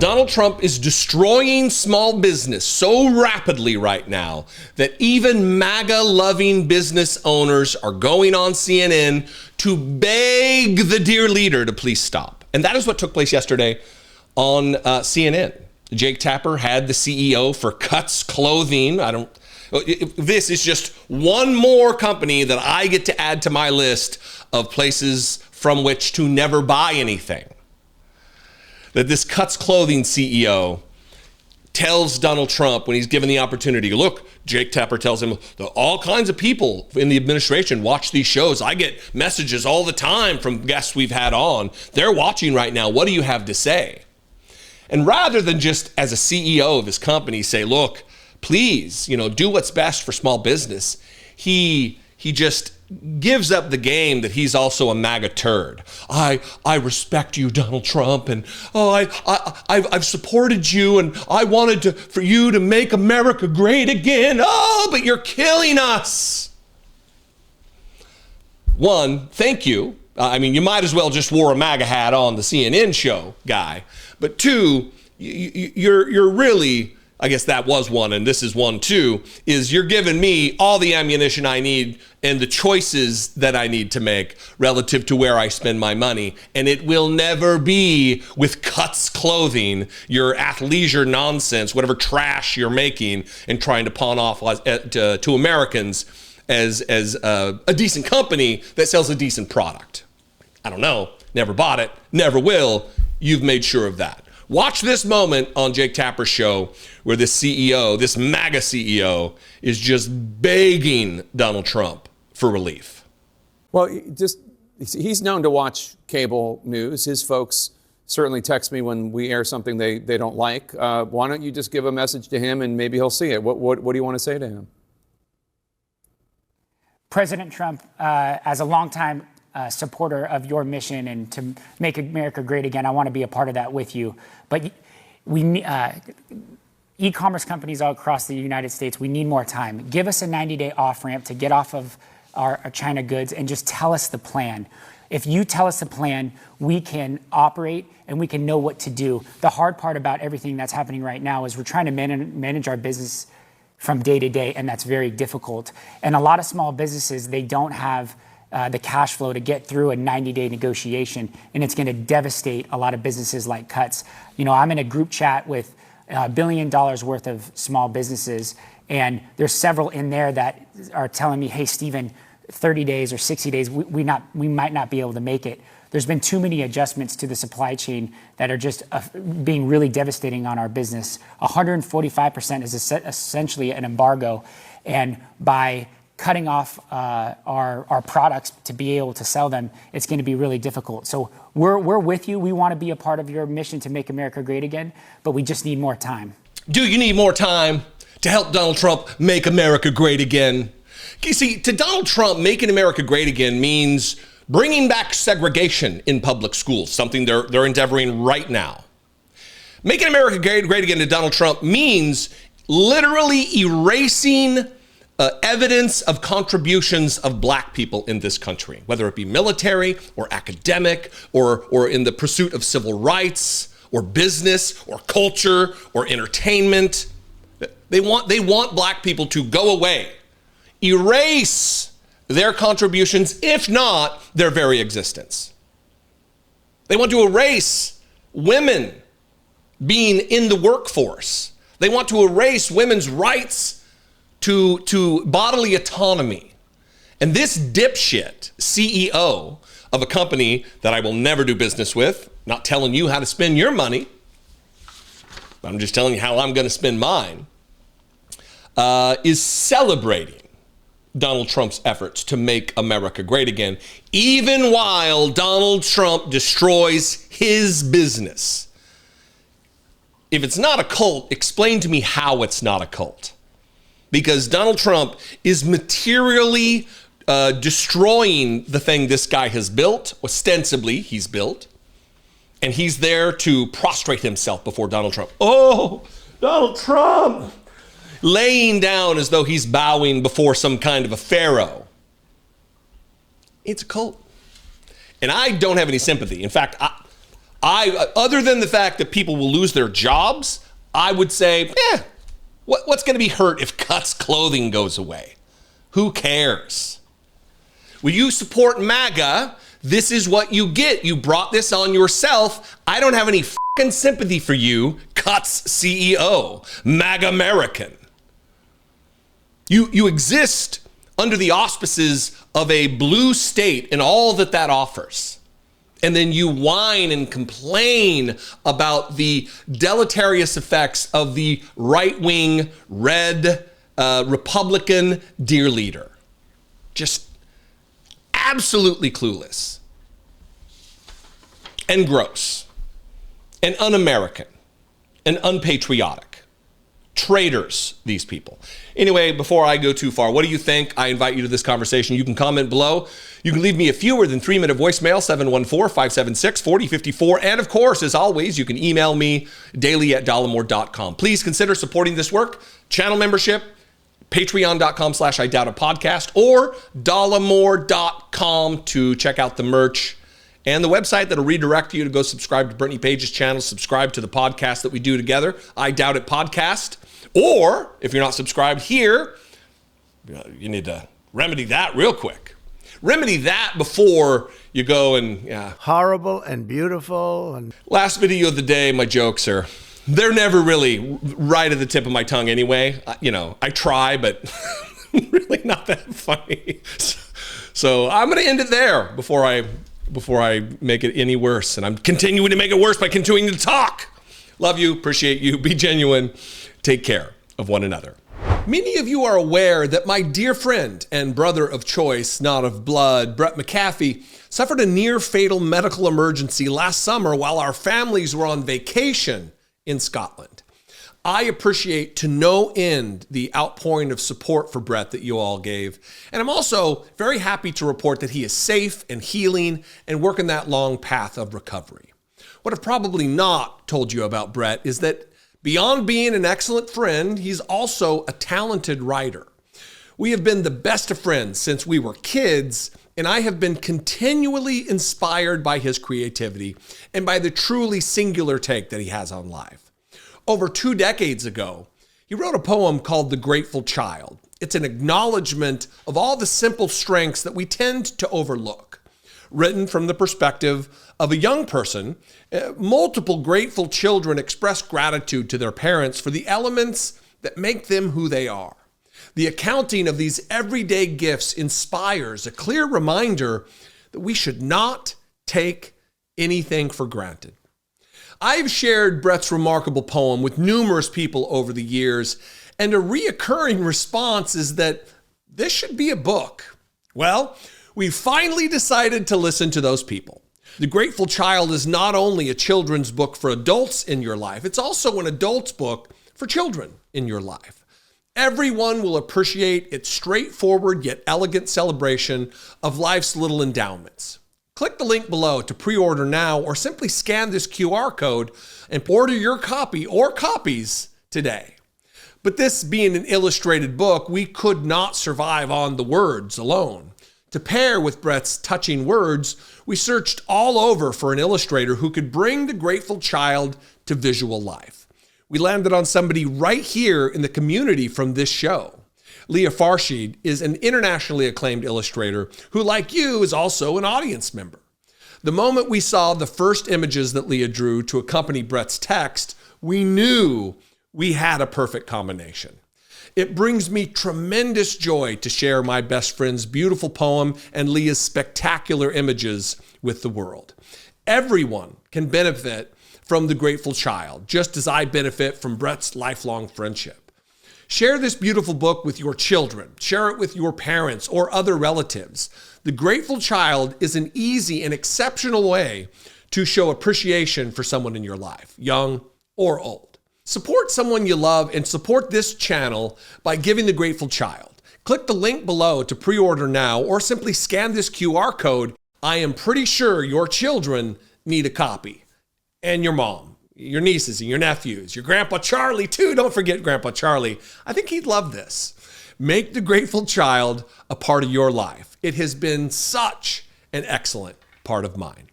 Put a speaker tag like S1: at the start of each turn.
S1: Donald Trump is destroying small business so rapidly right now that even MAGA-loving business owners are going on CNN to beg the dear leader to please stop. And that is what took place yesterday on CNN. Jake Tapper had the CEO for Cuts Clothing. This is just one more company that I get to add to my list of places from which to never buy anything. That this Cuts Clothing CEO tells Donald Trump when he's given the opportunity, look, Jake Tapper tells him, all kinds of people in the administration watch these shows. I get messages all the time from guests we've had on. They're watching right now. What do you have to say? And rather than just as a CEO of his company say, look, please, do what's best for small business, he just gives up the game that he's also a MAGA turd. I respect you, Donald Trump, and I've supported you, and I wanted for you to make America great again. Oh, but you're killing us. One, thank you. You might as well just wore a MAGA hat on the CNN show, guy. But two, you're really, I guess that was one, and this is one too, is you're giving me all the ammunition I need and the choices that I need to make relative to where I spend my money. And it will never be with Cuts Clothing, your athleisure nonsense, whatever trash you're making and trying to pawn off to Americans as a decent company that sells a decent product. I don't know, never bought it, never will. You've made sure of that. Watch this moment on Jake Tapper's show where this CEO, this MAGA CEO, is just begging Donald Trump for relief.
S2: Well, he's known to watch cable news. His folks certainly text me when we air something they don't like. Why don't you just give a message to him and maybe he'll see it? What do you want to say to him?
S3: President Trump, as a longtime supporter of your mission and to make America great again, I want to be a part of that with you. But e-commerce companies all across the United States, we need more time. Give us a 90-day off-ramp to get off of our China goods and just tell us the plan. If you tell us the plan, we can operate and we can know what to do. The hard part about everything that's happening right now is we're trying to manage our business from day to day, and that's very difficult. And a lot of small businesses, they don't have the cash flow to get through a 90-day negotiation, and it's going to devastate a lot of businesses like Cuts. I'm in a group chat with $1 billion worth of small businesses, and there's several in there that are telling me, hey, Steven, 30 days or 60 days, we might not be able to make it. There's been too many adjustments to the supply chain that are just being really devastating on our business. 145% is essentially an embargo, and by cutting off our products to be able to sell them, it's going to be really difficult. So we're with you. We want to be a part of your mission to make America great again, but we just need more time.
S1: Do you need more time to help Donald Trump make America great again? You see, to Donald Trump, making America great again means bringing back segregation in public schools, something they're endeavoring right now. Making America great again to Donald Trump means literally erasing evidence of contributions of black people in this country, whether it be military or academic or in the pursuit of civil rights or business or culture or entertainment. They want black people to go away, erase their contributions, if not their very existence. They want to erase women being in the workforce. They want to erase women's rights to bodily autonomy. And this dipshit CEO of a company that I will never do business with, not telling you how to spend your money, I'm just telling you how I'm going to spend mine, is celebrating Donald Trump's efforts to make America great again, even while Donald Trump destroys his business. If it's not a cult, explain to me how it's not a cult. Because Donald Trump is materially destroying the thing this guy has built, ostensibly he's built, and he's there to prostrate himself before Donald Trump. Oh, Donald Trump! Laying down as though he's bowing before some kind of a pharaoh. It's a cult. And I don't have any sympathy. In fact, Other than the fact that people will lose their jobs, I would say, what's going to be hurt if Cuts clothing goes away? Who cares? When you support MAGA, this is what you get. You brought this on yourself. I don't have any fucking sympathy for you, Cuts CEO, MAGA American. You exist under the auspices of a blue state and all that that offers. And then you whine and complain about the deleterious effects of the right-wing, red, Republican dear leader. Just absolutely clueless and gross and un-American and unpatriotic. Traitors, these people. Anyway, before I go too far, what do you think? I invite you to this conversation. You can comment below. You can leave me a fewer than 3-minute voicemail, 714-576-4054. And of course, as always, you can email me daily@dollemore.com. Please consider supporting this work. Channel membership, patreon.com/IDoubtItPodcast or dollemore.com to check out the merch and the website that'll redirect you to go subscribe to Brittany Page's channel, subscribe to the podcast that we do together, I Doubt It Podcast. Or if you're not subscribed here, you need to remedy that real quick. Remedy that before you go and,
S4: horrible and beautiful. And
S1: last video of the day, my jokes they're never really right at the tip of my tongue anyway. I try, but really not that funny. So I'm going to end it there before I make it any worse. And I'm continuing to make it worse by continuing to talk. Love you, appreciate you, be genuine, take care of one another. Many of you are aware that my dear friend and brother of choice, not of blood, Brett McAfee, suffered a near fatal medical emergency last summer while our families were on vacation in Scotland. I appreciate to no end the outpouring of support for Brett that you all gave. And I'm also very happy to report that he is safe and healing and working that long path of recovery. What I've probably not told you about Brett is that beyond being an excellent friend, he's also a talented writer. We have been the best of friends since we were kids, and I have been continually inspired by his creativity and by the truly singular take that he has on life. Over 2 decades ago, he wrote a poem called The Grateful Child. It's an acknowledgement of all the simple strengths that we tend to overlook. Written from the perspective of a young person, multiple grateful children express gratitude to their parents for the elements that make them who they are. The accounting of these everyday gifts inspires a clear reminder that we should not take anything for granted. I've shared Brett's remarkable poem with numerous people over the years, and a reoccurring response is that this should be a book. Well, we finally decided to listen to those people. The Grateful Child is not only a children's book for adults in your life, it's also an adult's book for children in your life. Everyone will appreciate its straightforward yet elegant celebration of life's little endowments. Click the link below to pre-order now, or simply scan this QR code and order your copy or copies today. But this being an illustrated book, we could not survive on the words alone. To pair with Brett's touching words, we searched all over for an illustrator who could bring The Grateful Child to visual life. We landed on somebody right here in the community from this show. Leah Farshid is an internationally acclaimed illustrator who, like you, is also an audience member. The moment we saw the first images that Leah drew to accompany Brett's text, we knew we had a perfect combination. It brings me tremendous joy to share my best friend's beautiful poem and Leah's spectacular images with the world. Everyone can benefit from The Grateful Child, just as I benefit from Brett's lifelong friendship. Share this beautiful book with your children. Share it with your parents or other relatives. The Grateful Child is an easy and exceptional way to show appreciation for someone in your life, young or old. Support someone you love and support this channel by giving The Grateful Child. Click the link below to pre-order now, or simply scan this QR code. I am pretty sure your children need a copy. And your mom, your nieces and your nephews, your Grandpa Charlie too. Don't forget Grandpa Charlie. I think he'd love this. Make The Grateful Child a part of your life. It has been such an excellent part of mine.